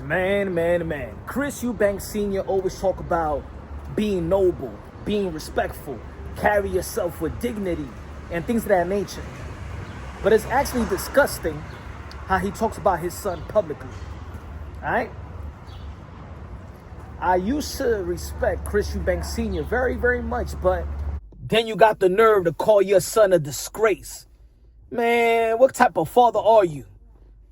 Man. Chris Eubank Sr. always talk about being noble, being respectful, carry yourself with dignity, and things of that nature. But it's actually disgusting how he talks about his son publicly. Alright? I used to respect Chris Eubank Sr. very much, but then you got the nerve to call your son a disgrace. Man, what type of father are you?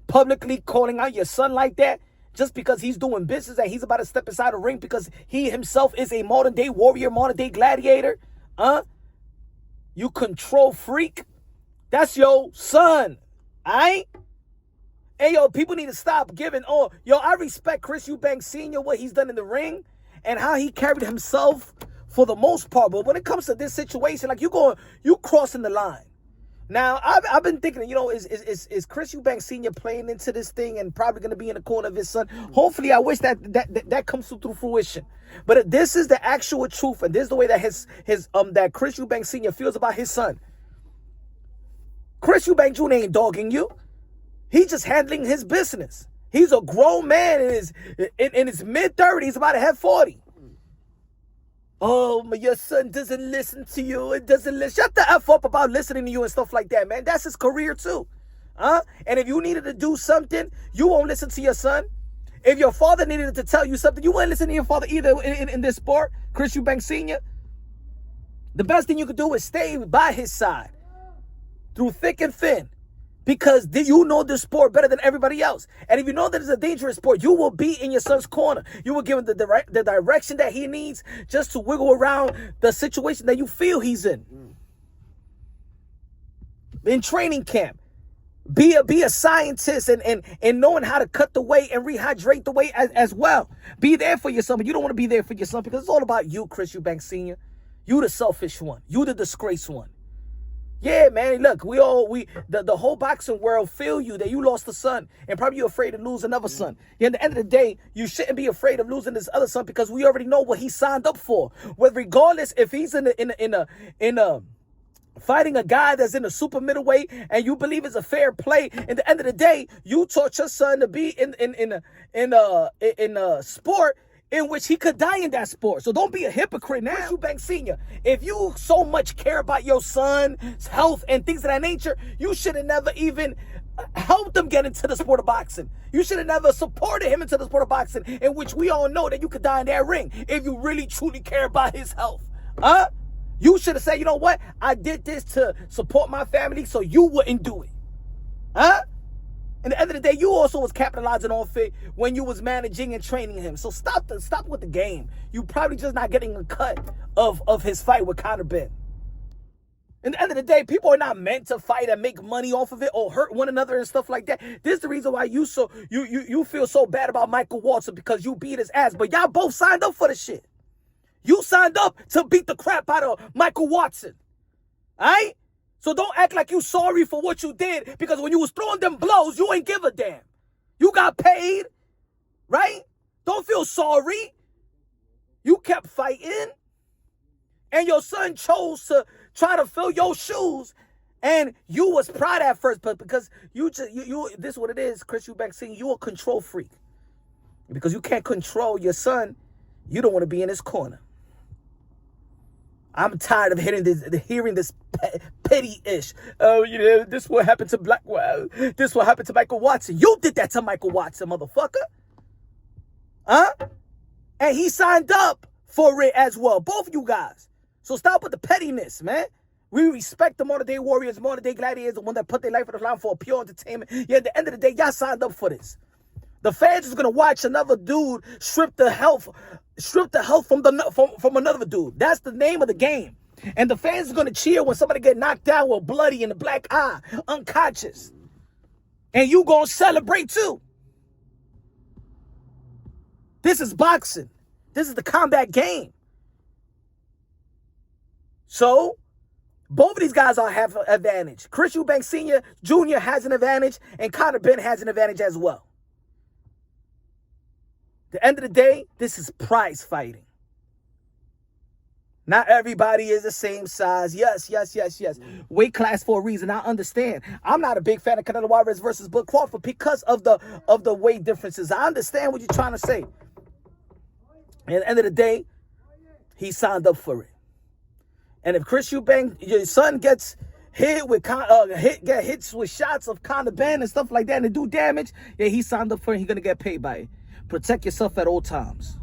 Publicly calling out your son like that? Just because he's doing business and he's about to step inside a ring because he himself is a modern day warrior, modern day gladiator? You control freak? That's your son. Alright? Hey, yo, people need to stop giving. I respect Chris Eubank Sr., what he's done in the ring and how he carried himself for the most part. But when it comes to this situation, like you crossing the line. Now, I've been thinking, is Chris Eubank Sr. playing into this thing and probably going to be in the corner of his son? Hopefully, I wish that comes through fruition. But if this is the actual truth, and this is the way that that Chris Eubank Sr. feels about his son, Chris Eubank Jr. ain't dogging you. He's just handling his business. He's a grown man in his mid-30s, about to have 40. Oh, your son doesn't listen to you. It doesn't listen. Shut the F up about listening to you and stuff like that, man. That's his career too. And if you needed to do something, you won't listen to your son. If your father needed to tell you something, you won't listen to your father either in this sport, Chris Eubank Sr. The best thing you could do is stay by his side through thick and thin. Because you know the sport better than everybody else. And if you know that it's a dangerous sport, you will be in your son's corner. You will give him the direction that he needs just to wiggle around the situation that you feel he's in. In training camp, be a scientist and knowing how to cut the weight and rehydrate the weight as well. Be there for your son, but you don't want to be there for your son because it's all about you, Chris Eubank Sr. You the selfish one. You the disgraced one. Yeah, man, look, the whole boxing world feel you that you lost a son and probably you're afraid to lose another son. Yeah, at the end of the day, you shouldn't be afraid of losing this other son because we already know what he signed up for. Regardless if he's in a fighting a guy that's in a super middleweight and you believe it's a fair play, at the end of the day, you taught your son to be in a sport in which he could die in that sport. So don't be a hypocrite now. Chris Eubank Sr., if you so much care about your son's health and things of that nature, you should have never even helped him get into the sport of boxing. You should have never supported him into the sport of boxing, in which we all know that you could die in that ring if you really truly care about his health. You should have said, you know what? I did this to support my family so you wouldn't do it. At the end of the day, you also was capitalizing off it when you was managing and training him. So stop with the game. You probably just not getting a cut of his fight with Conor Ben. At the end of the day, people are not meant to fight and make money off of it or hurt one another and stuff like that. This is the reason why you feel so bad about Michael Watson, because you beat his ass. But y'all both signed up for the shit. You signed up to beat the crap out of Michael Watson. All right? So don't act like you sorry for what you did, because when you was throwing them blows, you ain't give a damn. You got paid, right? Don't feel sorry. You kept fighting, and your son chose to try to fill your shoes, and you was proud at first, but because this is what it is, Chris Eubank Sr., you a control freak. Because you can't control your son, you don't want to be in his corner. I'm tired of hearing this petty-ish. Oh, this what happened to Blackwell. This what happened to Michael Watson. You did that to Michael Watson, motherfucker. And he signed up for it as well. Both of you guys. So stop with the pettiness, man. We respect the modern-day warriors, modern-day gladiators, the one that put their life on the line for pure entertainment. Yeah, at the end of the day, y'all signed up for this. The fans is going to watch another dude strip the health from another dude. That's the name of the game. And the fans is going to cheer when somebody get knocked down with bloody in the black eye, unconscious. And you going to celebrate too. This is boxing. This is the combat game. So, both of these guys have an advantage. Chris Eubank Sr. Jr. has an advantage, and Conor Ben has an advantage as well. At the end of the day, this is prize fighting. Not everybody is the same size. Yes, yes, yes, yes. Weight class for a reason. I understand. I'm not a big fan of Canelo Alvarez versus Bud Crawford because of the weight differences. I understand what you're trying to say. At the end of the day, he signed up for it. And if Chris Eubank, your son, gets hit with get hits with shots of contraband and stuff like that and do damage, yeah, he signed up for it. He's gonna get paid by it. Protect yourself at all times.